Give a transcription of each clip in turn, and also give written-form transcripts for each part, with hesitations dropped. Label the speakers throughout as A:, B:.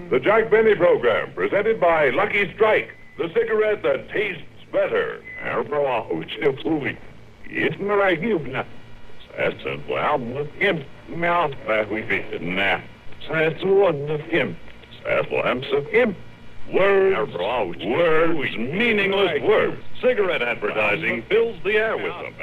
A: The Jack Benny Program, presented by Lucky Strike, the cigarette that tastes better. Words, meaningless words. Cigarette advertising fills the air with them.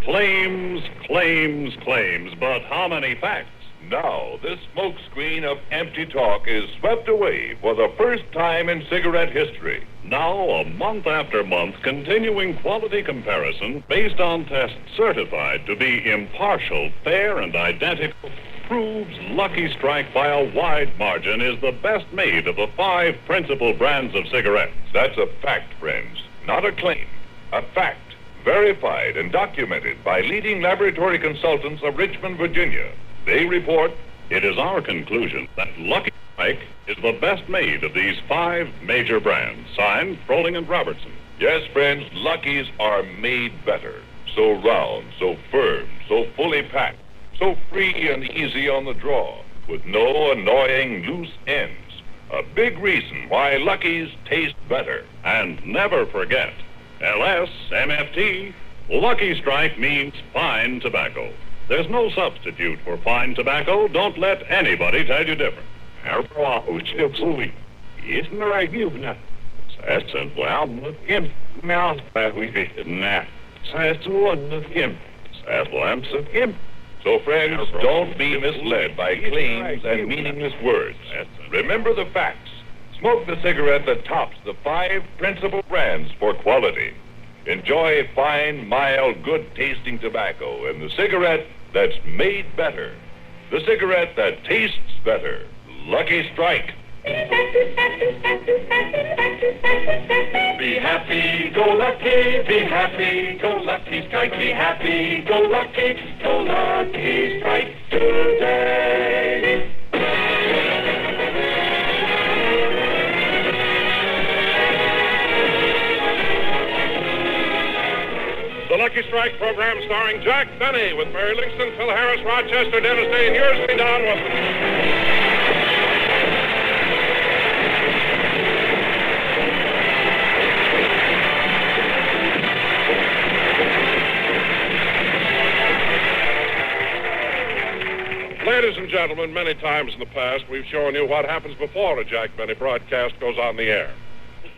A: Claims, claims, claims, but how many facts? Now, this smokescreen of empty talk is swept away for the first time in cigarette history. Now, a month after month, continuing quality comparison based on tests certified to be impartial, fair, and identical proves Lucky Strike by a wide margin is the best made of the 5 principal brands of cigarettes. That's a fact, friends, not a claim. A fact, verified and documented by leading laboratory consultants of Richmond, Virginia. They report, it is our conclusion that Lucky Strike is the best made of these 5 major brands. Signed, Froling and Robertson. Yes, friends, Luckies are made better. So round, so firm, so fully packed. So free and easy on the draw, with no annoying loose ends. A big reason why Lucky's taste better. And never forget, LSMFT, Lucky Strike means fine tobacco. There's no substitute for fine tobacco. Don't let anybody tell you different. So, friends, don't be misled by claims and meaningless words. Remember the facts. Smoke the cigarette that tops the 5 principal brands for quality. Enjoy fine, mild, good-tasting tobacco and the cigarette that's made better. The cigarette that tastes better. Lucky Strike.
B: Be happy, go lucky, be happy, go lucky strike, be happy, go lucky strike today.
A: The Lucky Strike program starring Jack Benny with Mary Livingston, Phil Harris, Rochester, Dennis Day, and yours, Don Wilson. Ladies and gentlemen, many times in the past, we've shown you what happens before a Jack Benny broadcast goes on the air.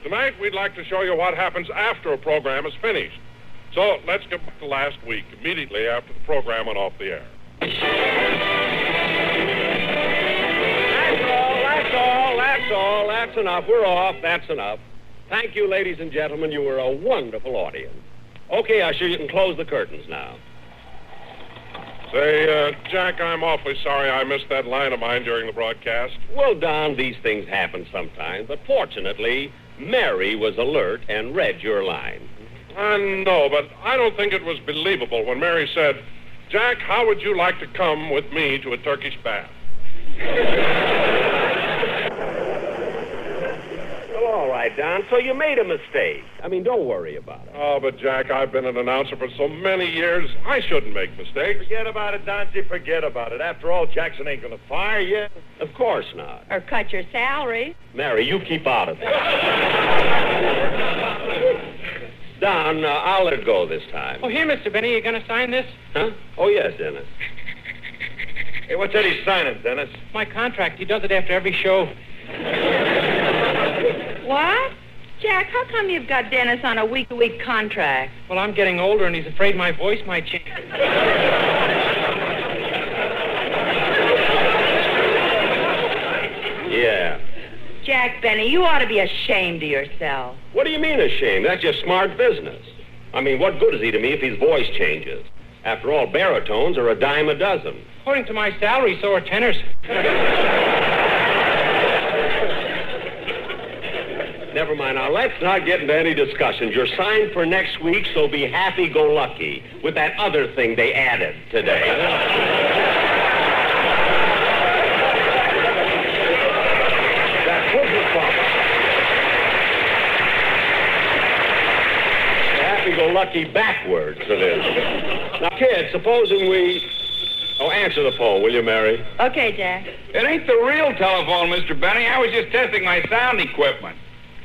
A: Tonight, we'd like to show you what happens after a program is finished. So, let's get back to last week, immediately after the program went off the air.
C: That's enough. We're off. That's enough. Thank you, ladies and gentlemen. You were a wonderful audience. Okay, Usher, you can close the curtains now.
A: Say, Jack, I'm awfully sorry I missed that line of mine during the broadcast.
C: Well, Don, these things happen sometimes, but fortunately, Mary was alert and read your line.
A: I know, but I don't think it was believable when Mary said, Jack, how would you like to come with me to a Turkish bath?
C: Well, all right, Don, so you made a mistake. I mean, don't worry about it.
A: Oh, but Jack, I've been an announcer for so many years, I shouldn't make mistakes.
D: Forget about it, Donzie, forget about it. After all, Jackson ain't gonna fire you.
C: Of course not.
E: Or cut your salary.
C: Mary, you keep out of it. Don, I'll let it go this time.
F: Oh, here, Mr. Benny, you going to sign this?
C: Huh? Oh, yes, Dennis.
D: Hey, what's that he's signing, Dennis?
F: My contract. He does it after every show.
E: What? Jack, how come you've got Dennis on a week-to-week contract?
F: Well, I'm getting older, and he's afraid my voice might change.
C: Yeah.
E: Jack Benny, you ought to be ashamed of yourself.
C: What do you mean ashamed? That's just smart business. I mean, what good is he to me if his voice changes? After all, baritones are a dime a dozen.
F: According to my salary, so are tenors.
C: Never mind. Now, let's not get into any discussions. You're signed for next week, so be happy-go-lucky with that other thing they added today. happy-go-lucky backwards, it is. Now, kid, supposing we... Oh, answer the phone, will you, Mary?
E: Okay, Jack.
G: It ain't the real telephone, Mr. Benny. I was just testing my sound equipment.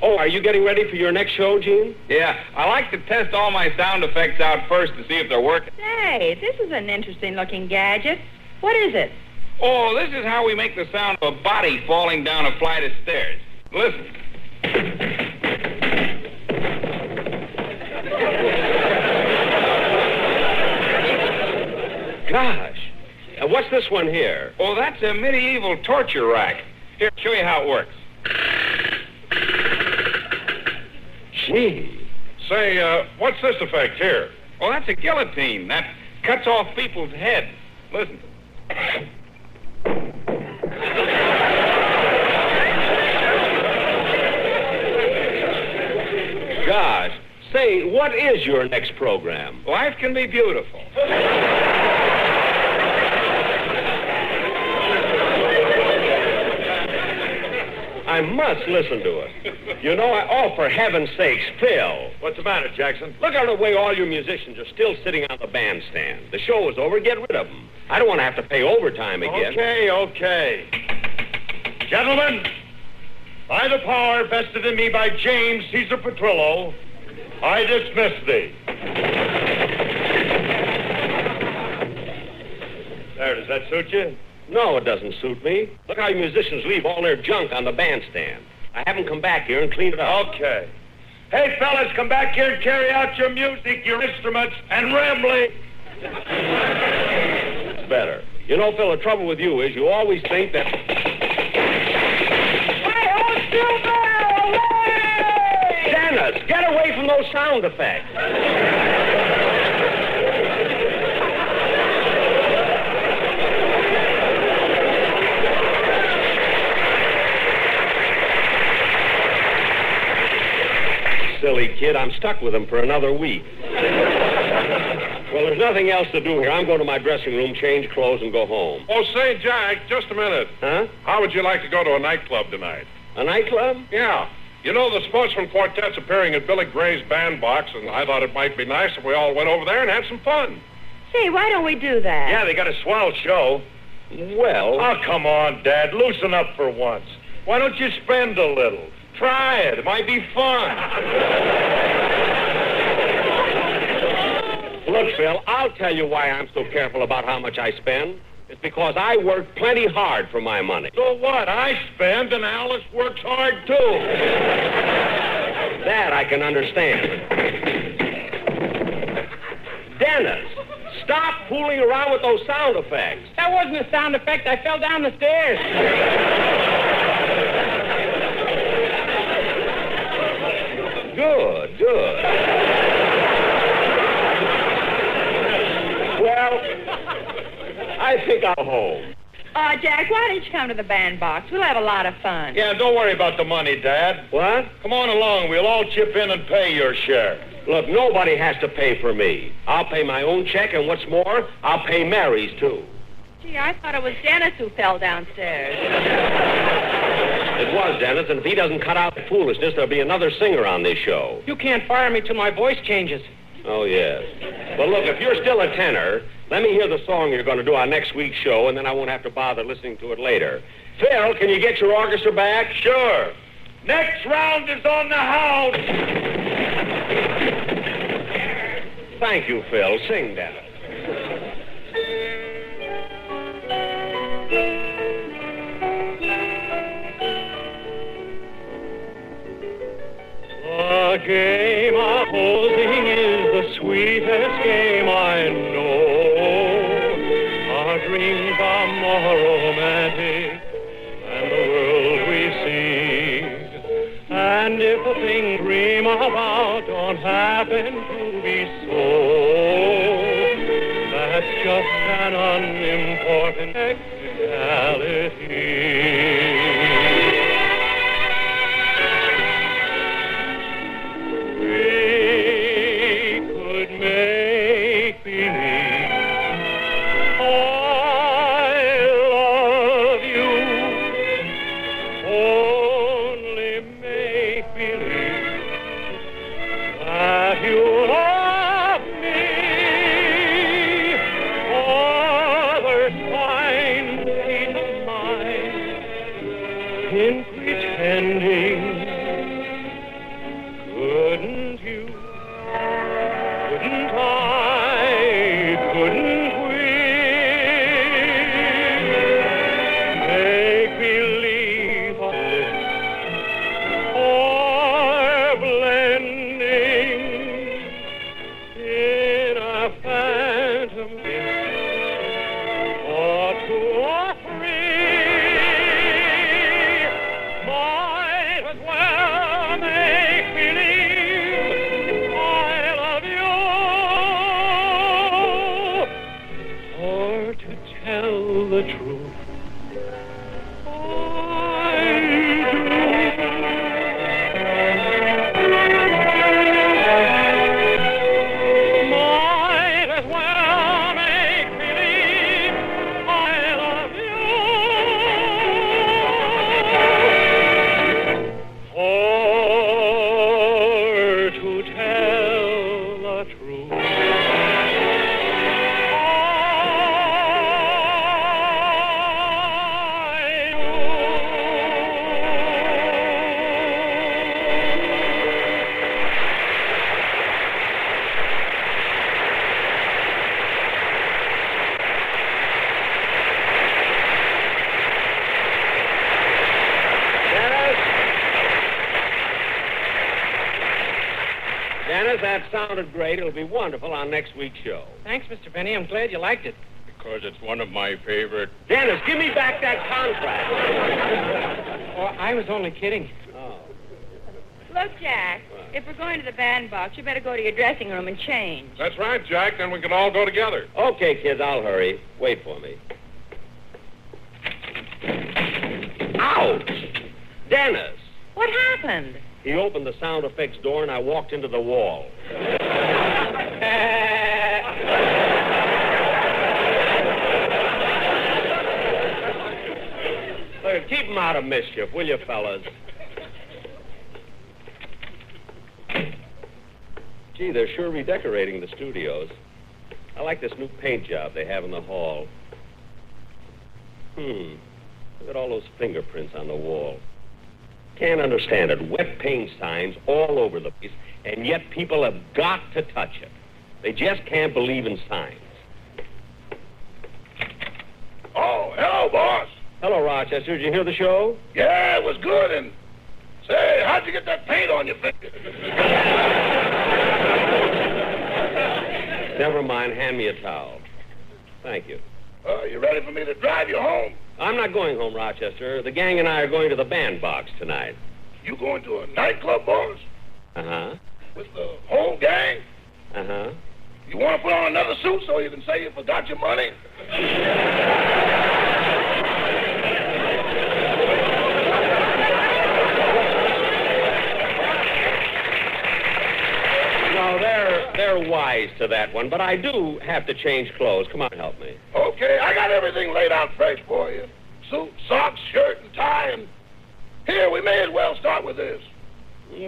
C: Oh, are you getting ready for your next show, Gene?
G: Yeah, I like to test all my sound effects out first to see if they're working.
E: Say, this is an interesting-looking gadget. What is it?
G: Oh, this is how we make the sound of a body falling down a flight of stairs. Listen.
C: Gosh. What's this one here?
G: Oh, that's a medieval torture rack. Here, show you how it works.
C: Gee.
D: Say, what's this effect here?
G: Oh, that's a guillotine. That cuts off people's heads. Listen.
C: Gosh. Say, what is your next program?
G: Life can be beautiful.
C: I must listen to it. You know, oh, for heaven's sakes, Phil.
D: What's the matter, Jackson?
C: Look at the way all your musicians are still sitting on the bandstand. The show is over. Get rid of them. I don't want to have to pay overtime again.
D: Okay. Gentlemen, by the power vested in me by James Caesar Petrillo, I dismiss thee. There, does that suit you?
C: No, it doesn't suit me. Look how you musicians leave all their junk on the bandstand. I haven't come back here and cleaned it up.
D: Okay. Hey, fellas, come back here and carry out your music, your instruments, and rambling.
C: It's better. You know, Phil, the trouble with you is you always think that...
E: Hey, hold still there! Away!
C: Dennis, get away from those sound effects. Silly kid, I'm stuck with him for another week. Well, there's nothing else to do here. I'm going to my dressing room, change clothes, and go home.
D: Oh, say, Jack, just a minute.
C: Huh?
D: How would you like to go to a nightclub tonight?
C: A nightclub?
D: Yeah. You know, the Sportsmen Quartet's appearing at Billy Gray's bandbox, and I thought it might be nice if we all went over there and had some fun.
E: Say, why don't we do that?
D: Yeah, they got a swell show.
C: Well...
D: Oh, come on, Dad. Loosen up for once. Why don't you spend a little? Try it. It might be fun.
C: Look, Phil, I'll tell you why I'm so careful about how much I spend. It's because I work plenty hard for my money.
D: So what? I spend, and Alice works hard, too.
C: That I can understand. Dennis, stop fooling around with those sound effects.
F: That wasn't a sound effect. I fell down the stairs.
C: Good, good. Well, I think I'll go home.
E: Jack, why don't you come to the bandbox? We'll have a lot of fun.
D: Yeah, don't worry about the money, Dad.
C: What?
D: Come on along. We'll all chip in and pay your share.
C: Look, nobody has to pay for me. I'll pay my own check, and what's more, I'll pay Mary's, too.
E: Gee, I thought it was Dennis who fell downstairs.
C: It was, Dennis, and if he doesn't cut out the foolishness, there'll be another singer on this show.
F: You can't fire me till my voice changes.
C: Oh, yes. Well, look, if you're still a tenor, let me hear the song you're going to do on next week's show, and then I won't have to bother listening to it later. Phil, can you get your orchestra back?
D: Sure. Next round is on the house.
C: Thank you, Phil. Sing, Dennis.
B: The game of holding is the sweetest game I know. Our dreams are more romantic than the world we see. And if the things dream about don't happen to be so, that's just an unimportant technicality. That you'll the truth. Might as well make believe I love you. Or to tell the truth.
C: Dennis, that sounded great. It'll be wonderful on next week's show.
F: Thanks, Mr. Benny. I'm glad you liked it.
G: Because it's one of my favorite.
C: Dennis, give me back that contract.
F: Oh, I was only kidding.
C: Oh.
E: Look, Jack, if we're going to the bandbox, you better go to your dressing room and change.
A: That's right, Jack. Then we can all go together.
C: Okay, kids, I'll hurry. Wait for me. Ouch! Dennis!
E: What happened?
C: He opened the sound effects door and I walked into the wall. Look, keep him out of mischief, will you, fellas? Gee, they're sure redecorating the studios. I like this new paint job they have in the hall. Look at all those fingerprints on the wall. Can't understand it. Wet paint signs all over the place, and yet people have got to touch it. They just can't believe in signs.
D: Oh, hello, boss.
C: Hello, Rochester. Did you hear the show?
D: Yeah, it was good. And say, how'd you get that paint on your finger?
C: Never mind. Hand me a towel. Thank you.
D: You ready for me to drive you home?
C: I'm not going home, Rochester. The gang and I are going to the bandbox tonight.
D: You going to a nightclub, boss?
C: Uh-huh.
D: With the whole gang?
C: Uh-huh.
D: You want to put on another suit so you can say you forgot your money? No, they're wise to that one, but I do have to change clothes. Come on, help me. Okay, I got everything laid out fresh for you. Suit, socks, shirt, and tie, and here, we may as well start with this.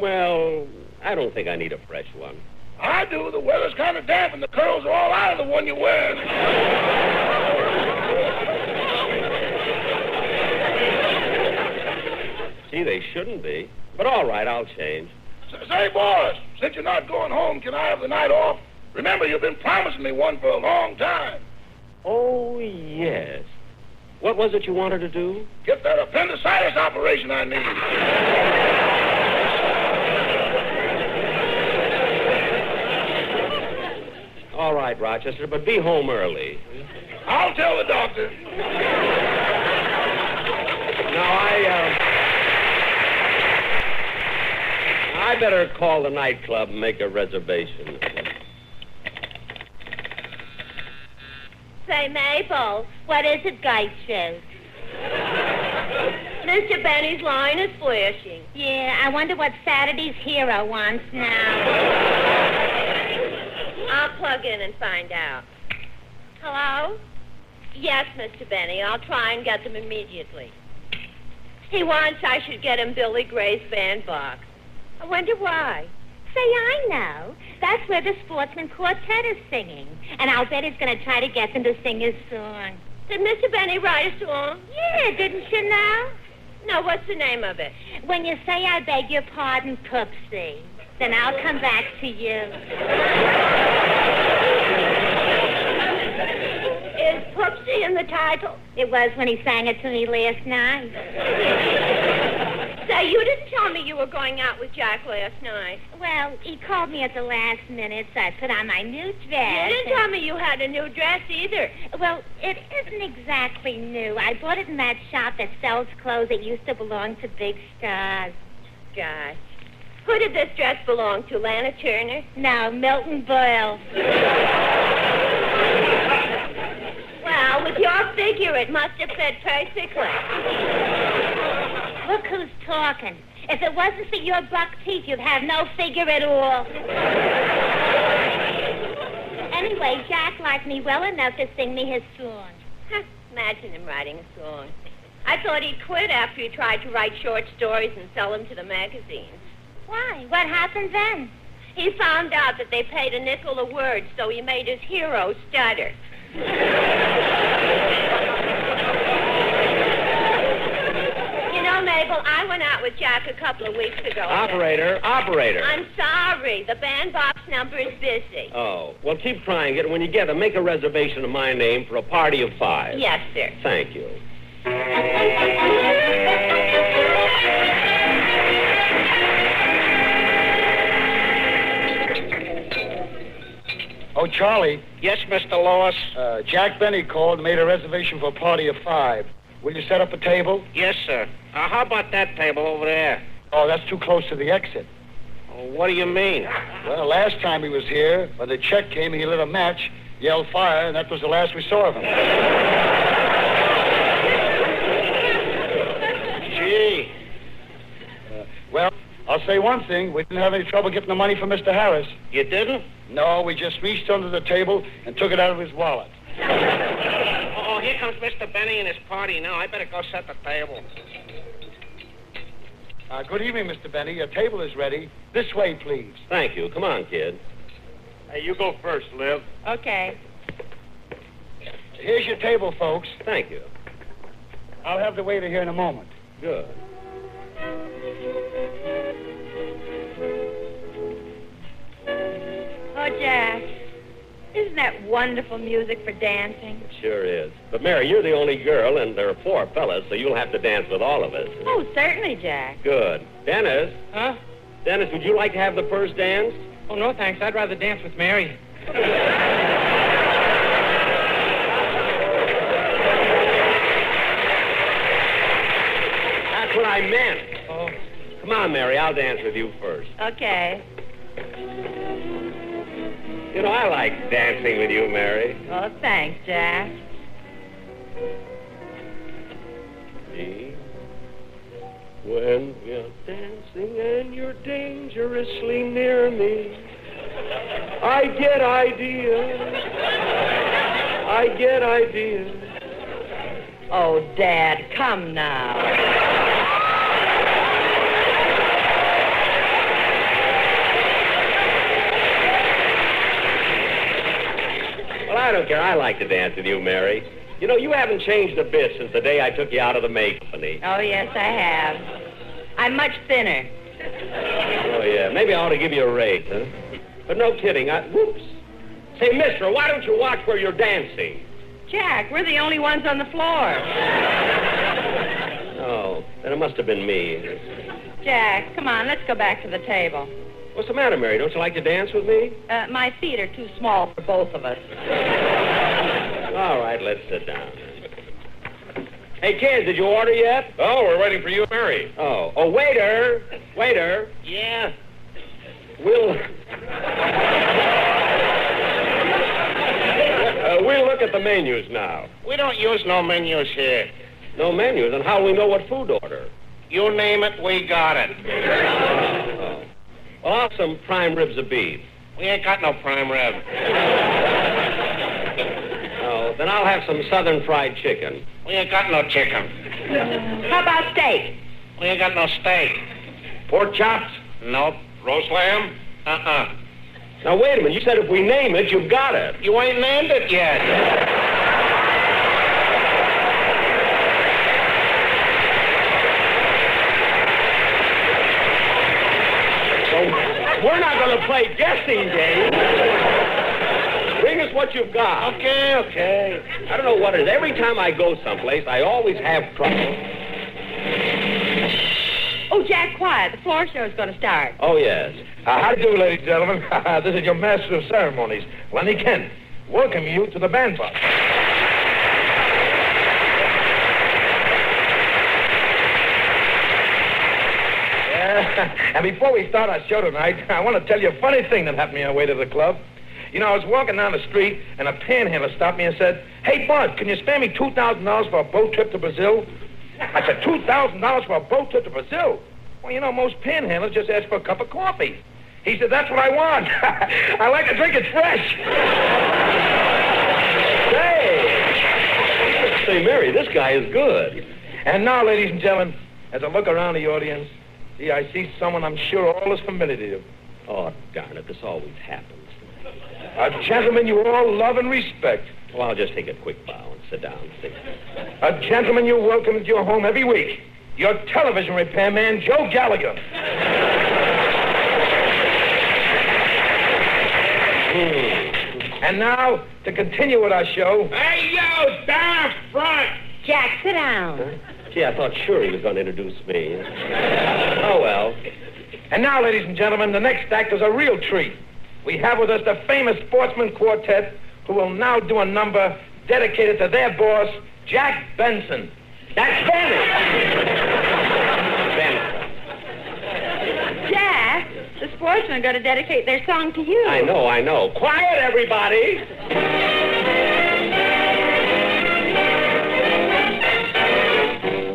C: Well, I don't think I need a fresh one.
D: I do. The weather's kind of damp, and the curls are all out of the one you're wearing.
C: Gee, they shouldn't be. But all right, I'll change.
D: Say, boys, since you're not going home, can I have the night off? Remember, you've been promising me one for a long time.
C: Oh, yes. What was it you wanted to do?
D: Get that appendicitis operation I need.
C: All right, Rochester, but be home early.
D: I'll tell the doctor.
C: Now, I better call the nightclub and make a reservation.
H: Say, Mabel, what is it, Guy shows?
E: Mr. Benny's line is flashing.
H: Yeah, I wonder what Saturday's hero wants now.
E: I'll plug in and find out. Hello? Yes, Mr. Benny. I'll try and get them immediately. He wants I should get him Billy Gray's bandbox. I wonder why.
H: Say, I know. That's where the Sportsmen Quartet is singing. And I'll bet he's going to try to get them to sing his song.
E: Did Mr. Benny write a song?
H: Yeah, didn't you know?
E: No, what's the name of it?
H: When you say I beg your pardon, Poopsie, then I'll come back to you.
E: Is Poopsie in the title?
H: It was when he sang it to me last night.
E: Say, you didn't tell me you were going out with Jack last night.
H: Well, he called me at the last minute, so I put on my new dress.
E: You didn't tell me you had a new dress either.
H: Well, it isn't exactly new. I bought it in that shop that sells clothes that used to belong to big stars.
E: Gosh. Who did this dress belong to, Lana Turner?
H: No, Milton Berle.
E: Well, with your figure it must have fit perfectly.
H: Look who's talking. If it wasn't for your buck teeth, you'd have no figure at all. Anyway, Jack liked me well enough to sing me his song.
E: Imagine him writing a song. I thought he'd quit after he tried to write short stories and sell them to the magazines.
H: Why? What happened then?
E: He found out that they paid a nickel a word, so he made his hero stutter. You know, Mabel, I went out with Jack a couple of weeks ago.
C: Operator.
E: I'm sorry. The bandbox number is busy.
C: Oh, well, keep trying it. When you get them, make a reservation in my name for a party of 5.
E: Yes, sir.
C: Thank you.
I: Oh, Charlie.
F: Yes, Mr. Lewis?
I: Jack Benny called and made a reservation for a party of 5. Will you set up a table?
F: Yes, sir. How about that table over there?
I: Oh, that's too close to the exit.
F: Oh, what do you mean?
I: Well, last time he was here, when the check came, he lit a match, yelled fire, and that was the last we saw of him.
F: Gee.
I: Well, I'll say one thing. We didn't have any trouble getting the money from Mr. Harris.
F: You didn't?
I: No, we just reached under the table and took it out of his wallet.
F: Oh, here comes Mr. Benny and his party now. I better go set the table.
I: Good evening, Mr. Benny. Your table is ready. This way, please.
C: Thank you. Come on, kid.
A: Hey, you go first, Liv.
E: Okay.
I: Here's your table, folks.
C: Thank you.
I: I'll have the waiter here in a moment.
C: Good.
E: Oh, Jack, isn't that wonderful music for dancing?
C: It sure is. But, Mary, you're the only girl, and there are 4 fellas, so you'll have to dance with all of us.
E: Oh, certainly, Jack.
C: Good. Dennis?
F: Huh?
C: Dennis, would you like to have the first dance?
F: Oh, no, thanks. I'd rather dance with Mary.
C: That's what I meant.
F: Oh.
C: Come on, Mary, I'll dance with you first.
E: Okay.
C: You know, I like dancing with you, Mary.
E: Oh, thanks, Jack.
C: See? When we're dancing and you're dangerously near me, I get ideas. I get ideas.
E: Oh, Dad, come now.
C: Well, I don't care. I like to dance with you, Mary. You know, you haven't changed a bit since the day I took you out of the May Company.
E: Oh, yes, I have. I'm much thinner.
C: Oh, yeah. Maybe I ought to give you a raise, huh? But no kidding. Whoops. Say, mister, why don't you watch where you're dancing?
E: Jack, we're the only ones on the floor.
C: Oh, then it must have been me.
E: Jack, come on, let's go back to the table.
C: What's the matter, Mary? Don't you like to dance with me?
E: My feet are too small for both of us.
C: All right, let's sit down. Hey, kids, did you order yet?
A: Oh, we're waiting for you, Mary.
C: Oh, waiter. Waiter.
F: Yeah.
C: We'll look at the menus now.
F: We don't use no menus here.
C: No menus? Then how do we know what food to order?
F: You name it, we got it.
C: Oh. Well, I'll have some prime ribs of beef.
F: We ain't got no prime rib.
C: Oh, then I'll have some southern fried chicken.
F: We ain't got no chicken.
E: How about steak?
F: We ain't got no steak.
C: Pork chops?
F: Nope.
A: Roast lamb?
F: Uh-uh.
C: Now, wait a minute. You said if we name it, you've got it.
F: You ain't named it yet.
C: We're not going to play guessing games. Bring us what you've got.
F: Okay.
C: I don't know what it is. Every time I go someplace, I always have trouble.
E: Oh, Jack, quiet. The floor show is going to start.
C: Oh, yes.
J: How do you do, ladies and gentlemen? This is your master of ceremonies, Lenny Kent. Welcome you to the bandbox. And before we start our show tonight, I want to tell you a funny thing that happened on our way to the club. You know, I was walking down the street, and a panhandler stopped me and said, "Hey, Bud, can you spare me $2,000 for a boat trip to Brazil?" I said, $2,000 for a boat trip to Brazil? Well, you know, most panhandlers just ask for a cup of coffee. He said, "That's what I want. I like to drink it fresh."
C: Say, Mary, this guy is good.
J: And now, ladies and gentlemen, as I look around the audience, see, I see someone I'm sure all is familiar to you.
C: Oh, darn it, this always happens.
J: A gentleman you all love and respect.
C: Well, I'll just take a quick bow and sit down.
J: A gentleman you welcome into your home every week. Your television repairman, Joe Gallagher. And now, to continue with our show...
F: Hey, yo, down front!
H: Jack, sit down.
C: Huh? Gee, I thought sure he was going to introduce me. Oh, well.
J: And now, ladies and gentlemen, the next act is a real treat. We have with us the famous Sportsmen Quartet, who will now do a number dedicated to their boss, Jack Benson. That's Benny!
H: Jack, the Sportsmen are going to dedicate their song to you.
C: I know. Quiet, everybody!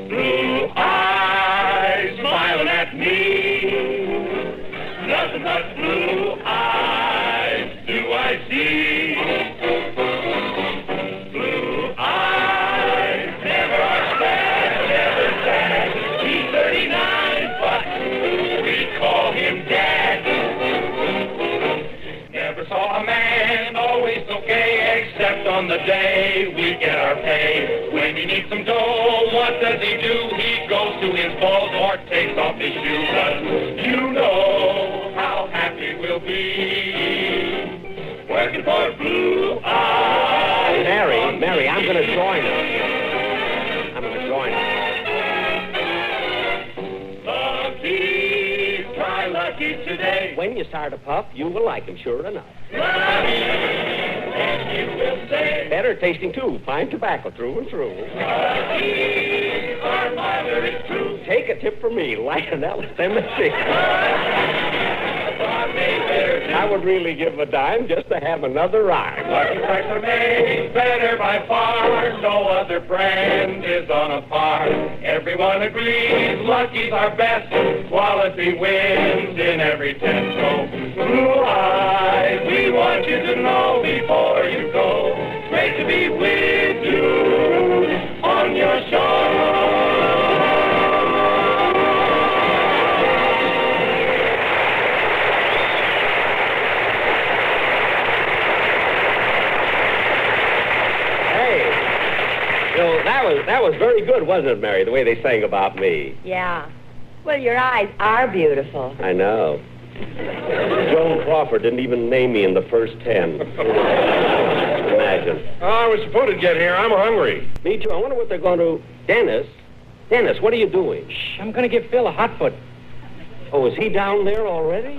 A: Blue eyes smiling at me. Nothing but blue eyes do I see. Blue eyes never are sad, never sad. He's 39, but we call him Dad. Never saw a man always so gay, except on the day we get our pay. When he needs some dough, what does he do? He goes to his balls or takes off his shoes. But you know how happy we'll be working for Blue Eyes.
C: Mary, I'm going to join her.
A: Lucky, try Lucky today.
C: When you start a puff, you will like him, sure enough.
A: Lucky, and you will say.
C: Better tasting, too. Fine tobacco through and through.
A: Lucky, our mother is true.
C: Take a tip from me, like an Ep779. I would really give a dime just to have another rhyme.
A: Lucky strikes are made better by far. No other brand is on a par. Everyone agrees Lucky's our best. Quality wins in every test. So, Blue Eyes, we want you to know before you go. Great to be with you on your show.
C: That was very good, wasn't it, Mary, the way they sang about me?
H: Yeah. Well, your eyes are beautiful.
C: I know. Joan Crawford didn't even name me in the first 10. Imagine.
J: Oh, I was supposed to get here. I'm hungry.
C: Me too. I wonder what they're going to... Dennis, what are you doing?
F: Shh, I'm going to give Phil a hot foot.
C: Oh, is he down there already?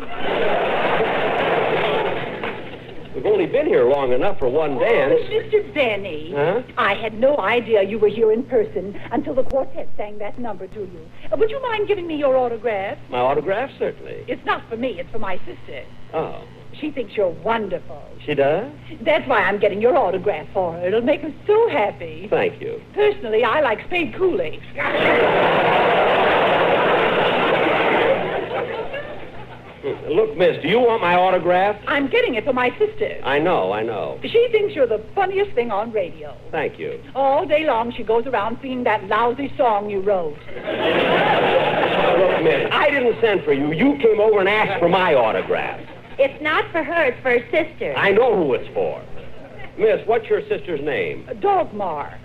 C: We've only been here long enough for one dance.
K: Oh, Mr. Benny.
C: Huh?
K: I had no idea you were here in person until the quartet sang that number to you. Would you mind giving me your autograph?
C: My autograph, certainly.
K: It's not for me, it's for my sister.
C: Oh.
K: She thinks you're wonderful.
C: She does?
K: That's why I'm getting your autograph for her. It'll make her so happy.
C: Thank you.
K: Personally, I like Spade Cooley.
C: Look, miss, do you want my autograph?
K: I'm getting it for my sister.
C: I know.
K: She thinks you're the funniest thing on radio.
C: Thank you.
K: All day long, she goes around singing that lousy song you wrote.
C: Look, miss, I didn't send for you. You came over and asked for my autograph.
H: It's not for her, it's for her sister.
C: I know who it's for. Miss, what's your sister's name?
K: Dogmar.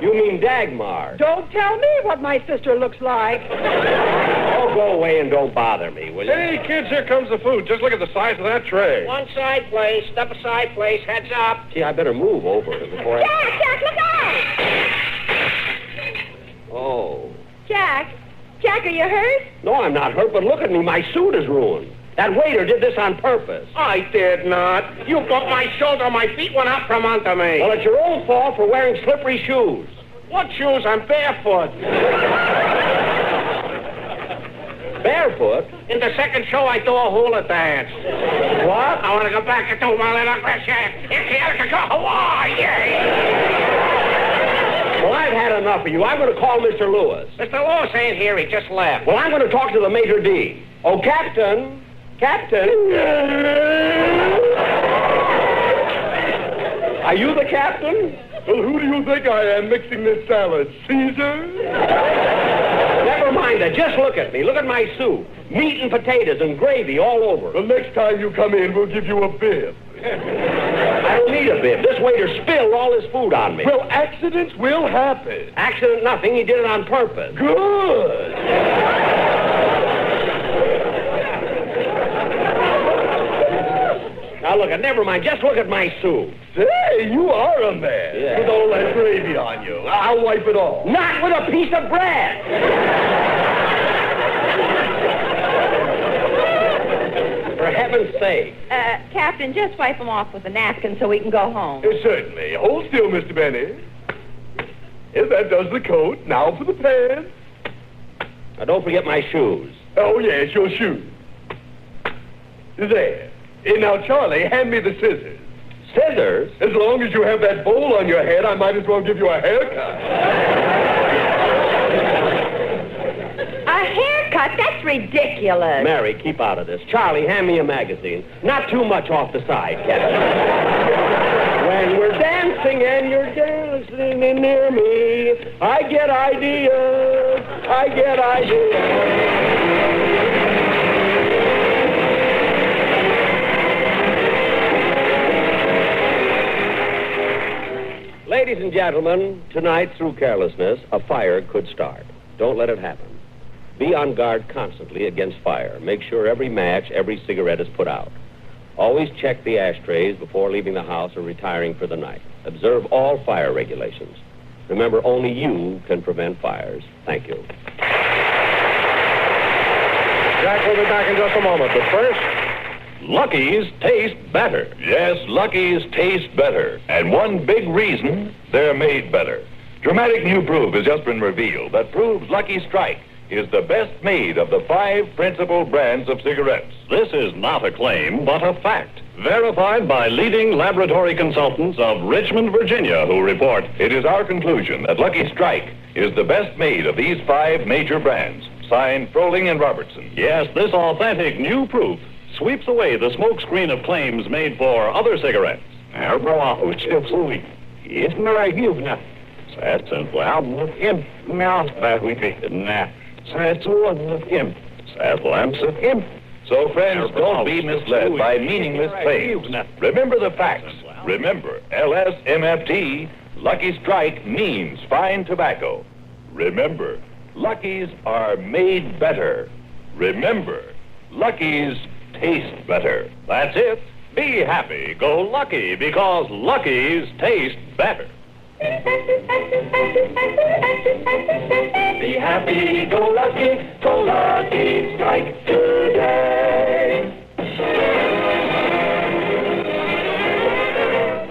C: You mean Dagmar?
K: Don't tell me what my sister looks like.
C: Oh, go away and don't bother me, will you?
J: Hey, kids, here comes the food. Just look at the size of that tray.
F: One side, please. Step aside, please. Heads up.
C: Gee, I better move over before
H: Jack, look out!
C: Oh.
H: Jack, are you hurt?
C: No, I'm not hurt, but look at me. My suit is ruined. That waiter did this on purpose.
F: I did not. You bumped my shoulder. My feet went out from under me.
C: Well, it's your own fault for wearing slippery shoes.
F: What shoes? I'm barefoot.
C: Barefoot?
F: In the second show, I do a hula dance.
J: What?
F: I want to go back and do my little question.
C: Well, I've had enough of you. I'm going to call Mr. Lewis.
F: Mr. Lewis ain't here. He just left.
C: Well, I'm going to talk to the Major D. Oh, Captain. Captain. Are you the captain?
L: Well, who do you think I am mixing this salad? Caesar?
C: Never mind that. Just look at me. Look at my soup. Meat and potatoes and gravy all over.
L: The next time you come in, we'll give you a bib.
C: I don't need a bib. This waiter spilled all his food on me.
L: Well, accidents will happen.
C: Accident nothing. He did it on purpose.
L: Good.
C: Now, look, never mind. Just look at my soup.
L: Say, you are a man.
C: Yeah.
L: With all that gravy on you. I'll wipe it off.
C: Not with a piece of bread. For heaven's sake.
E: Captain, just wipe him off with a napkin so we can go home.
L: Certainly. Hold still, Mr. Benny. If that does the coat, now for the pants.
C: Now, don't forget my shoes.
L: Oh, yes, your shoes. There. Now, Charlie, hand me the scissors.
C: Scissors?
L: As long as you have that bowl on your head, I might as well give you a haircut.
E: A haircut? That's ridiculous.
C: Mary, keep out of this. Charlie, hand me a magazine. Not too much off the side, Captain. When we're dancing and you're dancing near me, I get ideas. I get ideas. Ladies and gentlemen, tonight, through carelessness, a fire could start. Don't let it happen. Be on guard constantly against fire. Make sure every match, every cigarette is put out. Always check the ashtrays before leaving the house or retiring for the night. Observe all fire regulations. Remember, only you can prevent fires. Thank you.
J: Jack will be back in just a moment, but first...
A: Lucky's taste better. Yes, Lucky's taste better. And one big reason, they're made better. Dramatic new proof has just been revealed that proves Lucky Strike is the best made of the 5 principal brands of cigarettes. This is not a claim, but a fact. Verified by leading laboratory consultants of Richmond, Virginia, who report it is our conclusion that Lucky Strike is the best made of these 5 major brands. Signed, Froling and Robertson. Yes, this authentic new proof sweeps away the smokescreen of claims made for other cigarettes. So, friends, don't be misled by meaningless claims. Remember the facts. Remember, LSMFT, Lucky Strike means fine tobacco. Remember, Lucky's are made better. Remember, Lucky's taste better. That's it. Be happy. Go Lucky, because Lucky's taste better. Be happy. Go Lucky. Go Lucky Strike today.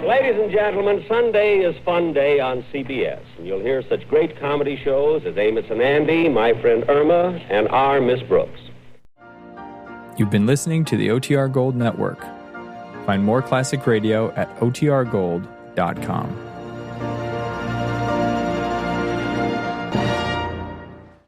C: Ladies and gentlemen, Sunday is Fun Day on CBS. And you'll hear such great comedy shows as Amos and Andy, My Friend Irma, and Our Miss Brooks.
M: You've been listening to the OTR Gold Network. Find more classic radio at otrgold.com.